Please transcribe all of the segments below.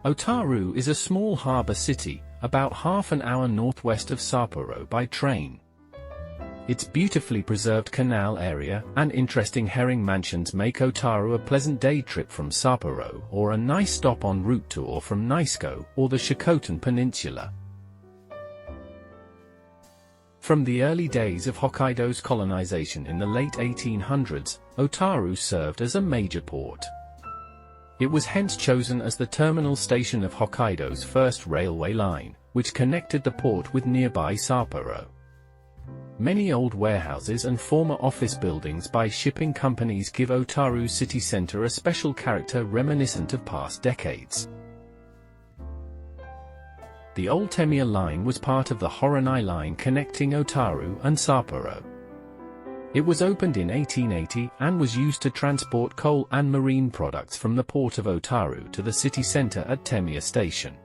Otaru is a small harbor city, about half an hour northwest of Sapporo by train. Its beautifully preserved canal area and interesting herring mansions make Otaru a pleasant day trip from Sapporo or a nice stop en route to or from Niseko or the Shakotan Peninsula. From the early days of Hokkaido's colonization in the late 1800s, Otaru served as a major port. It was hence chosen as the terminal station of Hokkaido's first railway line, which connected the port with nearby Sapporo. Many old warehouses and former office buildings by shipping companies give Otaru city center a special character reminiscent of past decades. The old Temiya line was part of the Horanai line connecting Otaru and Sapporo. It was opened in 1880 and was used to transport coal and marine products from the port of Otaru to the city center at Temiya Station.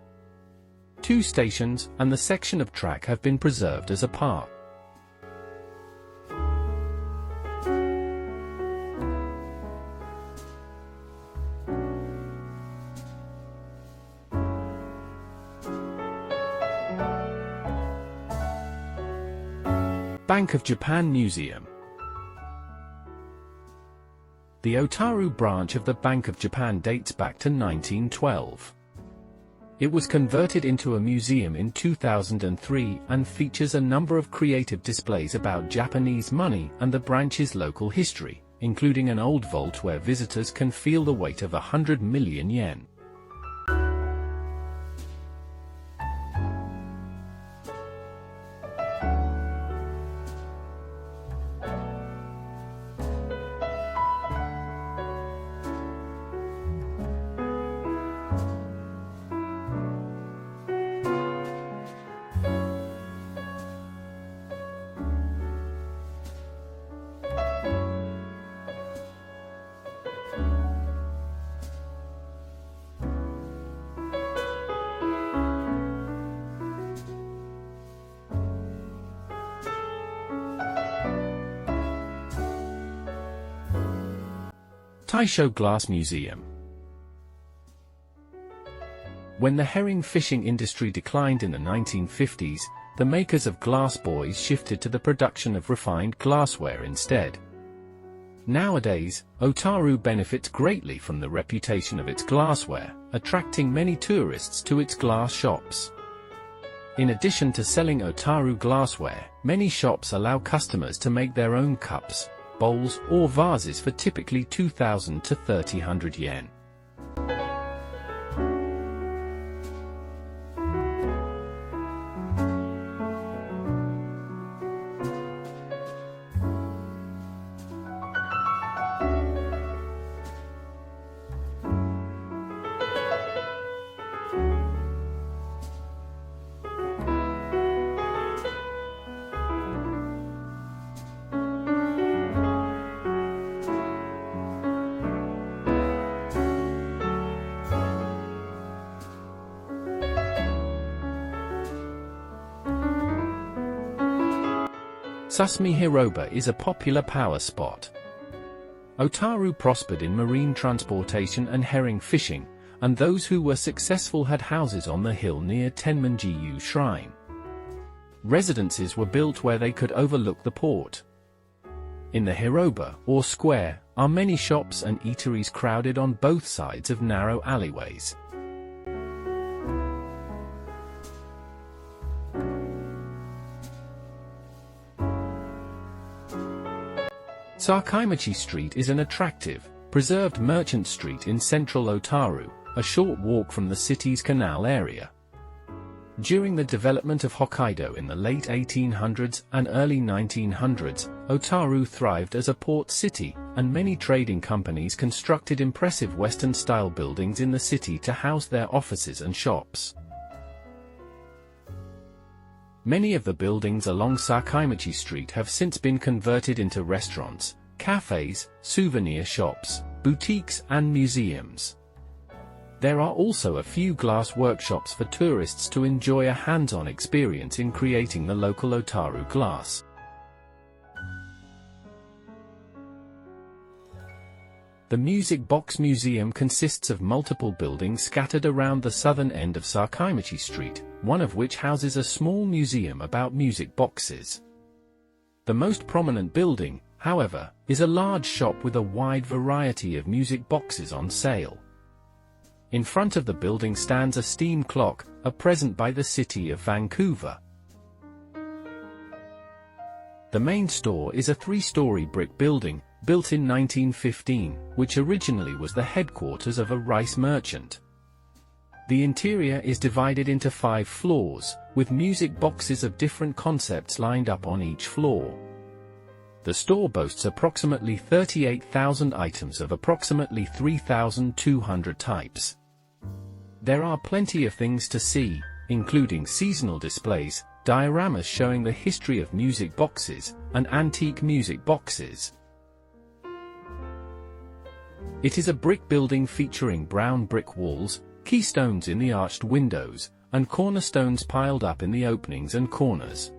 2 stations and the section of track have been preserved as a park. Bank of Japan Museum. The Otaru branch of the Bank of Japan dates back to 1912. It was converted into a museum in 2003 and features a number of creative displays about Japanese money and the branch's local history, including an old vault where visitors can feel the weight of 100 million yen. Taisho Glass Museum. When the herring fishing industry declined in the 1950s, the makers of glass buoys shifted to the production of refined glassware instead. Nowadays, Otaru benefits greatly from the reputation of its glassware, attracting many tourists to its glass shops. In addition to selling Otaru glassware, many shops allow customers to make their own cups, bowls, or vases for typically 2,000 to 3,000 yen. Susumi Hiroba is a popular power spot. Otaru prospered in marine transportation and herring fishing, and those who were successful had houses on the hill near Tenmonji-yu Shrine. Residences were built where they could overlook the port. In the Hiroba, or square, are many shops and eateries crowded on both sides of narrow alleyways. Sakaimachi Street is an attractive, preserved merchant street in central Otaru, a short walk from the city's canal area. During the development of Hokkaido in the late 1800s and early 1900s, Otaru thrived as a port city, and many trading companies constructed impressive Western-style buildings in the city to house their offices and shops. Many of the buildings along Sakaimachi Street have since been converted into restaurants, cafes, souvenir shops, boutiques, and museums. There are also a few glass workshops for tourists to enjoy a hands-on experience in creating the local Otaru glass. The Music Box Museum consists of multiple buildings scattered around the southern end of Sakaimachi Street, one of which houses a small museum about music boxes. The most prominent building, however, is a large shop with a wide variety of music boxes on sale. In front of the building stands a steam clock, a present by the city of Vancouver. The main store is a 3-story brick building, built in 1915, which originally was the headquarters of a rice merchant. The interior is divided into 5 floors, with music boxes of different concepts lined up on each floor. The store boasts approximately 38,000 items of approximately 3,200 types. There are plenty of things to see, including seasonal displays, dioramas showing the history of music boxes, and antique music boxes. It is a brick building featuring brown brick walls, keystones in the arched windows, and cornerstones piled up in the openings and corners.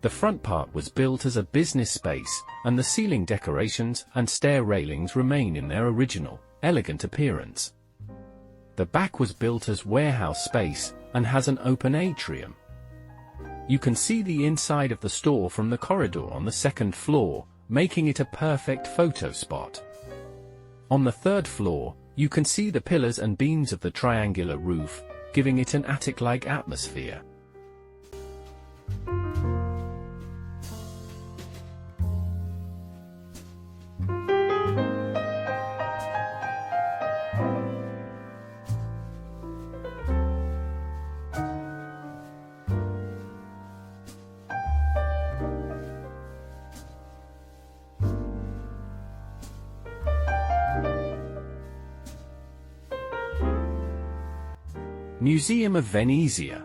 The front part was built as a business space, and the ceiling decorations and stair railings remain in their original, elegant appearance. The back was built as warehouse space, and has an open atrium. You can see the inside of the store from the corridor on the 2nd floor, making it a perfect photo spot. On the 3rd floor, you can see the pillars and beams of the triangular roof, giving it an attic-like atmosphere. Museum of Venezia.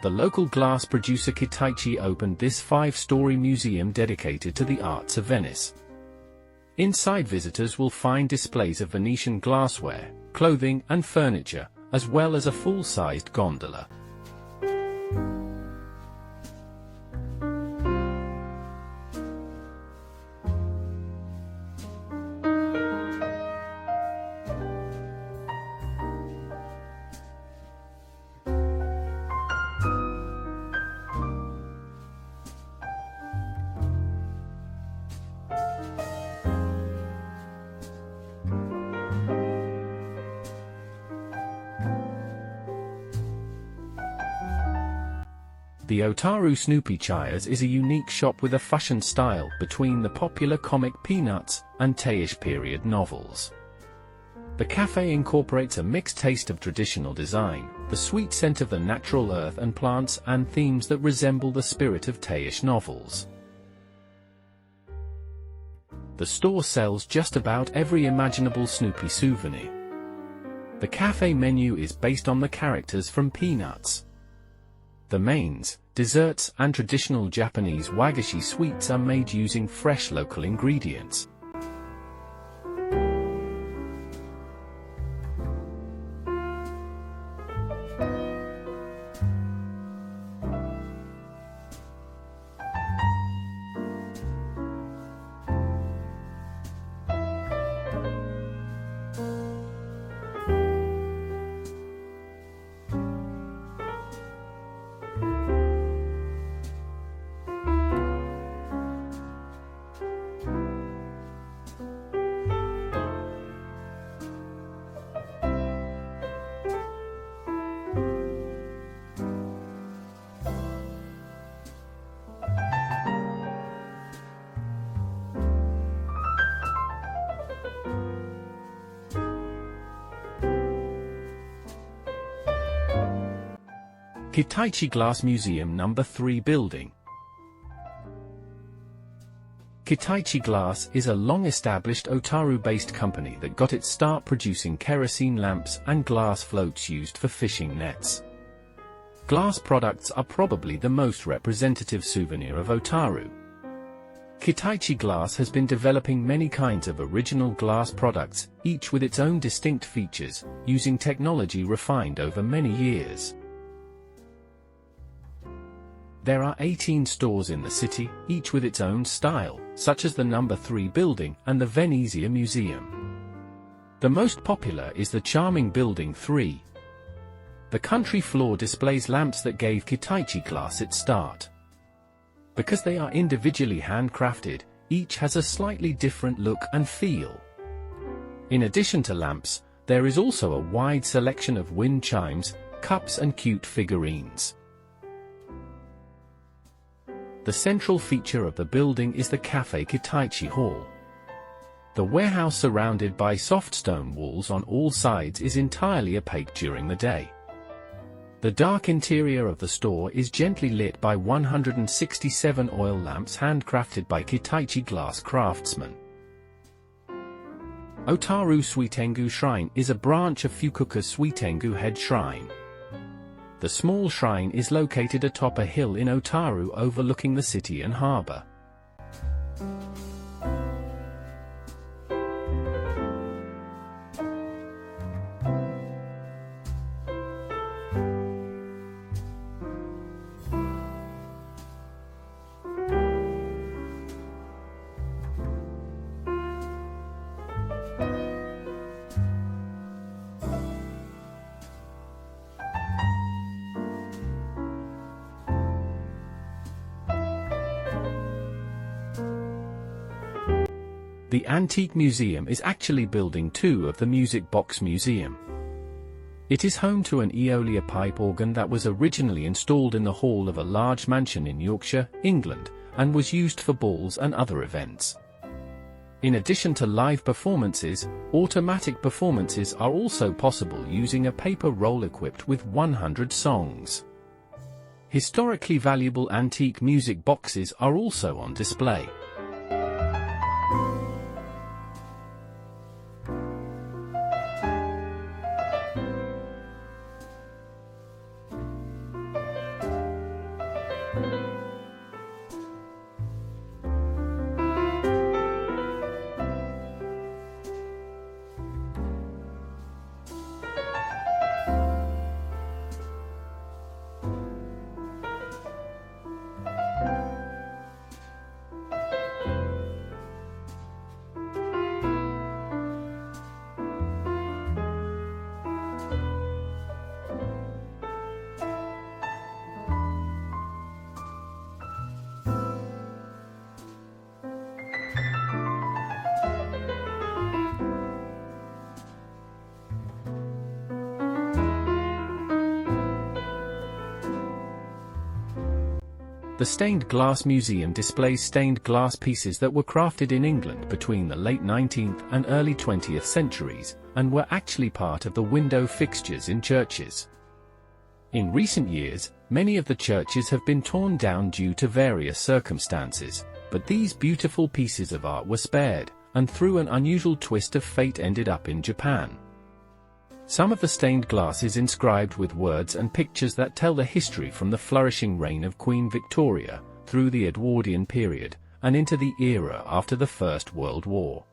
The local glass producer Kitaichi opened this 5-story museum dedicated to the arts of Venice. Inside, visitors will find displays of Venetian glassware, clothing, and furniture, as well as a full-sized gondola. The Otaru Snoopy Chairs is a unique shop with a fusion style between the popular comic Peanuts and Teish period novels. The cafe incorporates a mixed taste of traditional design, the sweet scent of the natural earth and plants, and themes that resemble the spirit of Teish novels. The store sells just about every imaginable Snoopy souvenir. The cafe menu is based on the characters from Peanuts. The mains, desserts, and traditional Japanese wagashi sweets are made using fresh local ingredients. Kitaichi Glass Museum No. 3 Building. Kitaichi Glass is a long-established Otaru-based company that got its start producing kerosene lamps and glass floats used for fishing nets. Glass products are probably the most representative souvenir of Otaru. Kitaichi Glass has been developing many kinds of original glass products, each with its own distinct features, using technology refined over many years. There are 18 stores in the city, each with its own style, such as the No. 3 building and the Venezia Museum. The most popular is the charming Building 3. The country floor displays lamps that gave Kitaichi glass its start. Because they are individually handcrafted, each has a slightly different look and feel. In addition to lamps, there is also a wide selection of wind chimes, cups and cute figurines. The central feature of the building is the Cafe Kitaichi Hall. The warehouse, surrounded by soft stone walls on all sides, is entirely opaque during the day. The dark interior of the store is gently lit by 167 oil lamps handcrafted by Kitaichi glass craftsmen. Otaru Suitengu Shrine is a branch of Fukuoka's Suitengu Head Shrine. The small shrine is located atop a hill in Otaru overlooking the city and harbor. The Antique Museum is actually Building 2 of the Music Box Museum. It is home to an Aeolia pipe organ that was originally installed in the hall of a large mansion in Yorkshire, England, and was used for balls and other events. In addition to live performances, automatic performances are also possible using a paper roll equipped with 100 songs. Historically valuable antique music boxes are also on display. The Stained Glass Museum displays stained glass pieces that were crafted in England between the late 19th and early 20th centuries, and were actually part of the window fixtures in churches. In recent years, many of the churches have been torn down due to various circumstances, but these beautiful pieces of art were spared, and through an unusual twist of fate ended up in Japan. Some of the stained glass is inscribed with words and pictures that tell the history from the flourishing reign of Queen Victoria, through the Edwardian period, and into the era after the First World War.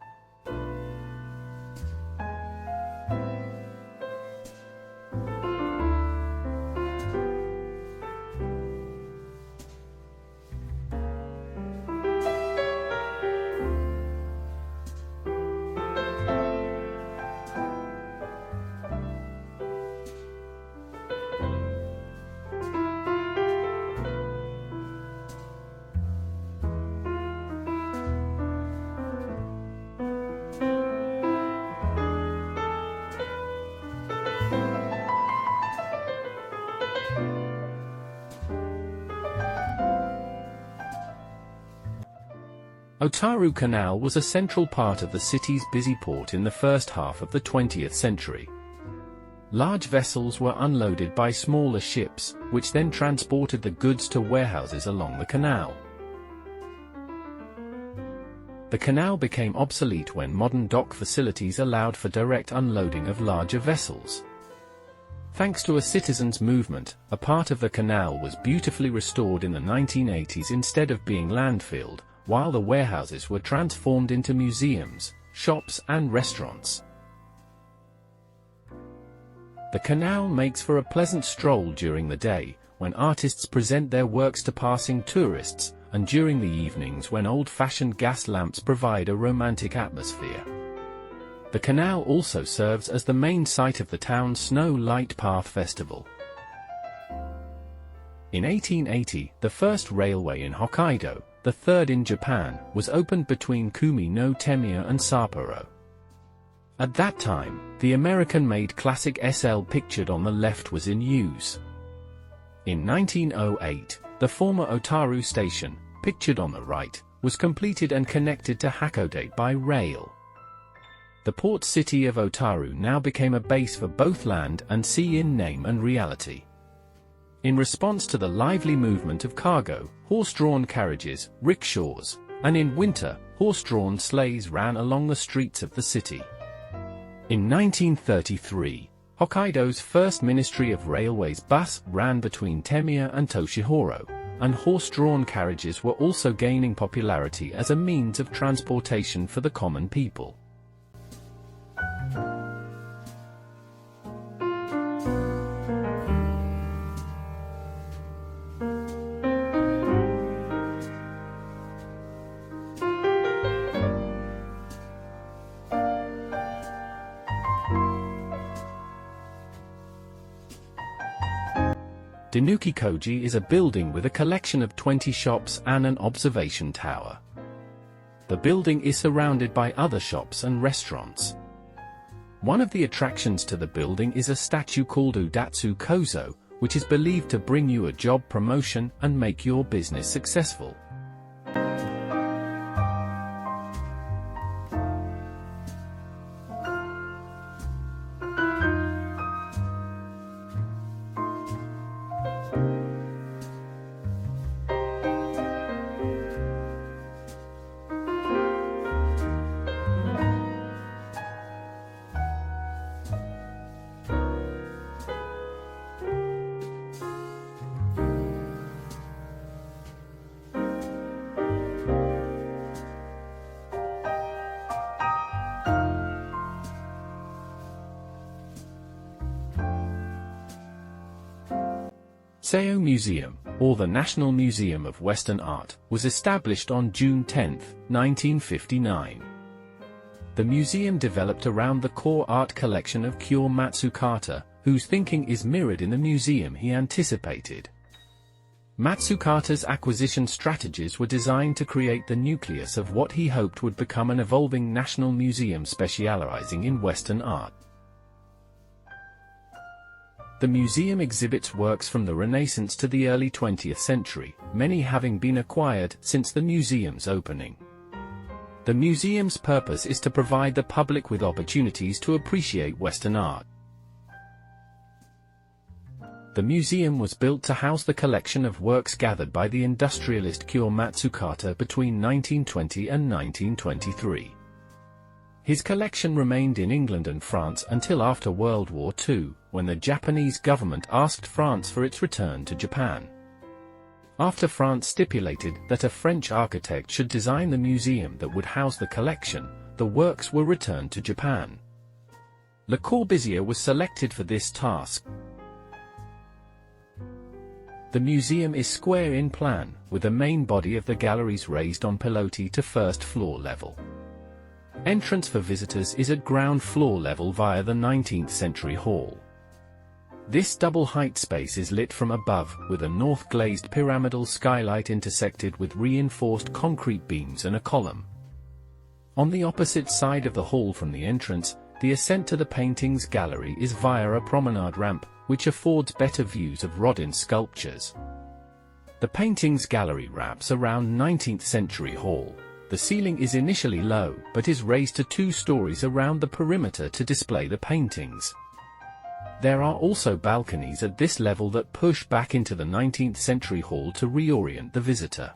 Otaru Canal was a central part of the city's busy port in the first half of the 20th century. Large vessels were unloaded by smaller ships, which then transported the goods to warehouses along the canal. The canal became obsolete when modern dock facilities allowed for direct unloading of larger vessels. Thanks to a citizens' movement, a part of the canal was beautifully restored in the 1980s instead of being landfilled, while the warehouses were transformed into museums, shops and restaurants. The canal makes for a pleasant stroll during the day, when artists present their works to passing tourists, and during the evenings when old-fashioned gas lamps provide a romantic atmosphere. The canal also serves as the main site of the town's Snow Light Path Festival. In 1880, the first railway in Hokkaido, the third in Japan, was opened between Kumi no Temiya and Sapporo. At that time, the American-made classic SL pictured on the left was in use. In 1908, the former Otaru station, pictured on the right, was completed and connected to Hokkaido by rail. The port city of Otaru now became a base for both land and sea in name and reality. In response to the lively movement of cargo, horse-drawn carriages, rickshaws, and in winter, horse-drawn sleighs ran along the streets of the city. In 1933, Hokkaido's first Ministry of Railways bus ran between Temiya and Toshihoro, and horse-drawn carriages were also gaining popularity as a means of transportation for the common people. Denukikoji is a building with a collection of 20 shops and an observation tower. The building is surrounded by other shops and restaurants. One of the attractions to the building is a statue called Udatsu Kozo, which is believed to bring you a job promotion and make your business successful. Seio Museum, or the National Museum of Western Art, was established on June 10, 1959. The museum developed around the core art collection of Kyo Matsukata, whose thinking is mirrored in the museum he anticipated. Matsukata's acquisition strategies were designed to create the nucleus of what he hoped would become an evolving national museum specializing in Western art. The museum exhibits works from the Renaissance to the early 20th century, many having been acquired since the museum's opening. The museum's purpose is to provide the public with opportunities to appreciate Western art. The museum was built to house the collection of works gathered by the industrialist Kyo Matsukata between 1920 and 1923. His collection remained in England and France until after World War II, when the Japanese government asked France for its return to Japan. After France stipulated that a French architect should design the museum that would house the collection, the works were returned to Japan. Le Corbusier was selected for this task. The museum is square in plan, with the main body of the galleries raised on pilotis to first floor level. Entrance for visitors is at ground floor level via the 19th century hall. This double-height space is lit from above, with a north-glazed pyramidal skylight intersected with reinforced concrete beams and a column. On the opposite side of the hall from the entrance, the ascent to the paintings gallery is via a promenade ramp, which affords better views of Rodin sculptures. The paintings gallery wraps around 19th century hall. The ceiling is initially low, but is raised to 2 stories around the perimeter to display the paintings. There are also balconies at this level that push back into the 19th century hall to reorient the visitor.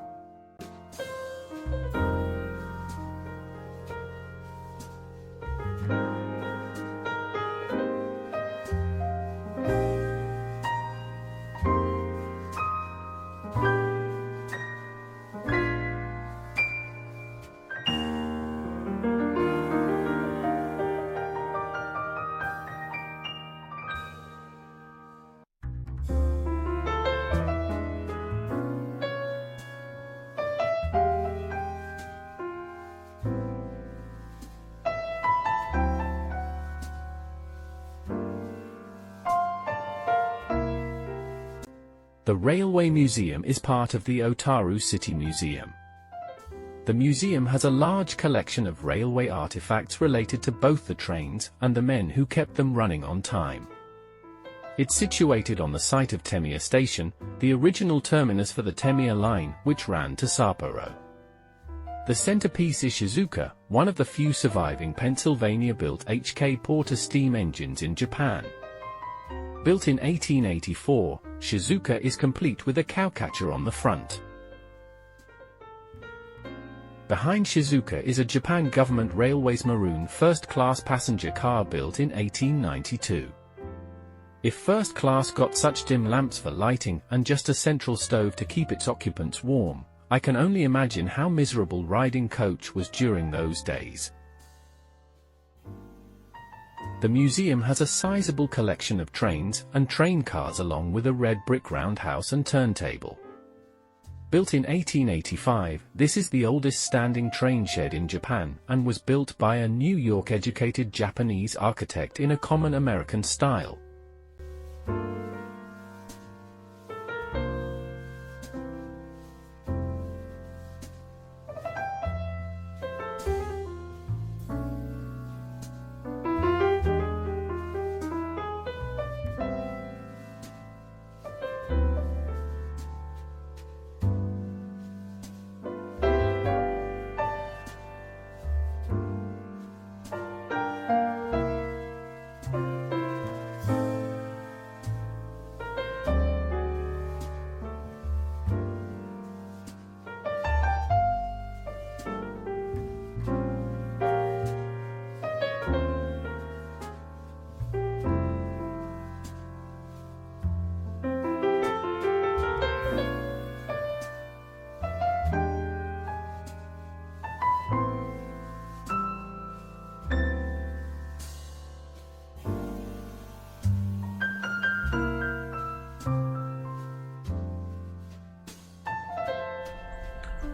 The Railway Museum is part of the Otaru City Museum. The museum has a large collection of railway artifacts related to both the trains and the men who kept them running on time. It's situated on the site of Temiya Station, the original terminus for the Temiya line, which ran to Sapporo. The centerpiece is Shizuka, one of the few surviving Pennsylvania-built HK Porter steam engines in Japan. Built in 1884, Shizuka is complete with a cowcatcher on the front. Behind Shizuka is a Japan Government Railways maroon first-class passenger car built in 1892. If first class got such dim lamps for lighting and just a central stove to keep its occupants warm, I can only imagine how miserable riding coach was during those days. The museum has a sizable collection of trains and train cars along with a red brick roundhouse and turntable. Built in 1885, this is the oldest standing train shed in Japan and was built by a New York-educated Japanese architect in a common American style.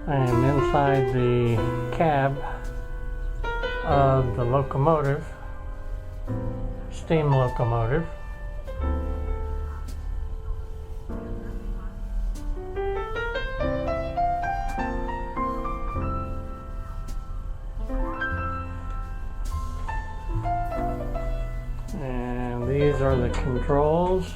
I am inside the cab of the locomotive, steam locomotive. And these are the controls.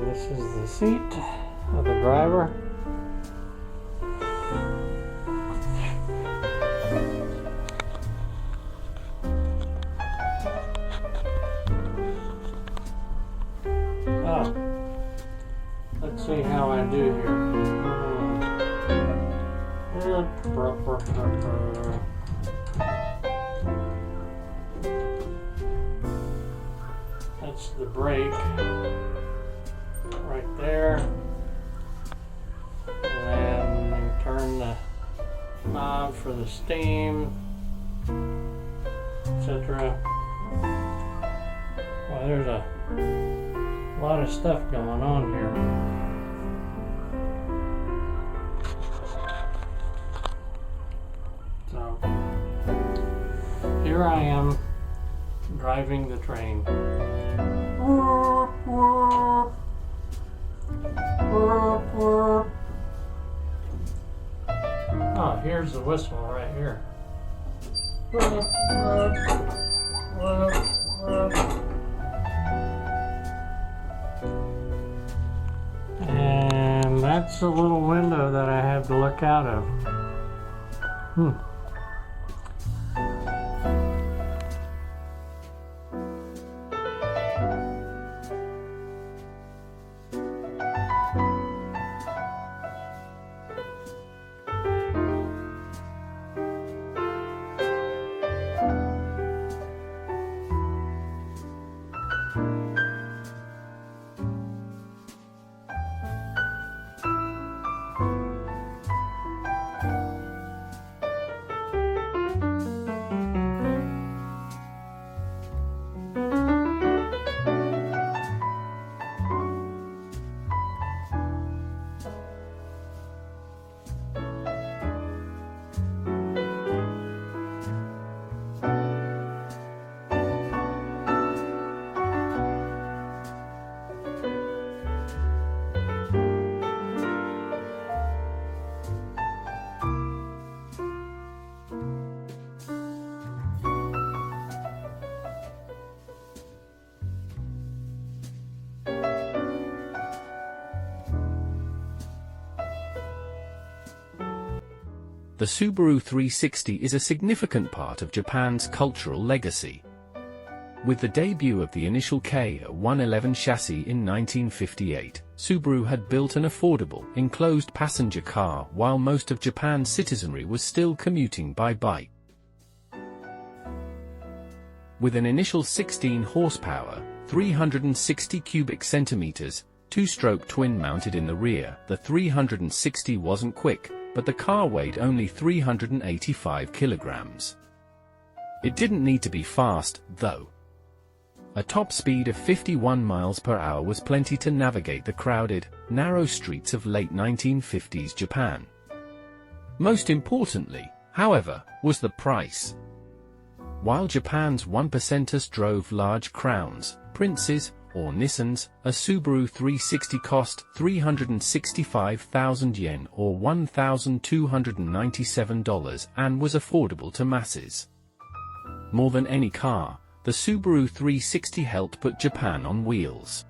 This is the seat of the driver. Oh, let's see how I do here. That's the brake. Right there, and then turn the knob for the steam, etc. Well, there's a lot of stuff going on here. So here I am driving the train. Oh, here's the whistle right here. And that's the little window that I have to look out of. the Subaru 360 is a significant part of Japan's cultural legacy. With the debut of the initial K111 chassis in 1958, Subaru had built an affordable, enclosed passenger car while most of Japan's citizenry was still commuting by bike. With an initial 16 horsepower, 360 cubic centimeters, two-stroke twin mounted in the rear, the 360 wasn't quick, but the car weighed only 385 kilograms. It didn't need to be fast, though. A top speed of 51 miles per hour was plenty to navigate the crowded, narrow streets of late 1950s Japan. Most importantly, however, was the price. While Japan's 1%ers drove large crowns, princes, or Nissans, a Subaru 360 cost 365,000 yen or $1,297 and was affordable to masses. More than any car, the Subaru 360 helped put Japan on wheels.